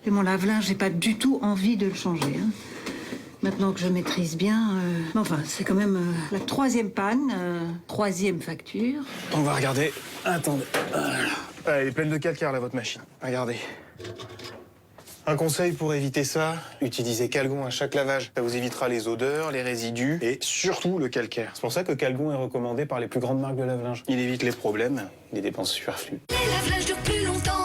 Et mon lave-linge, j'ai pas du tout envie de le changer. Hein. Maintenant que je maîtrise bien... Enfin, c'est quand même la 3e panne, 3e facture. On va regarder. Attendez. Ah, elle est pleine de calcaire, là, votre machine. Regardez. Un conseil pour éviter ça, utilisez Calgon à chaque lavage. Ça vous évitera les odeurs, les résidus et surtout le calcaire. C'est pour ça que Calgon est recommandé par les plus grandes marques de lave-linge. Il évite les problèmes, les dépenses superflues. Les lave-linges durent plus longtemps.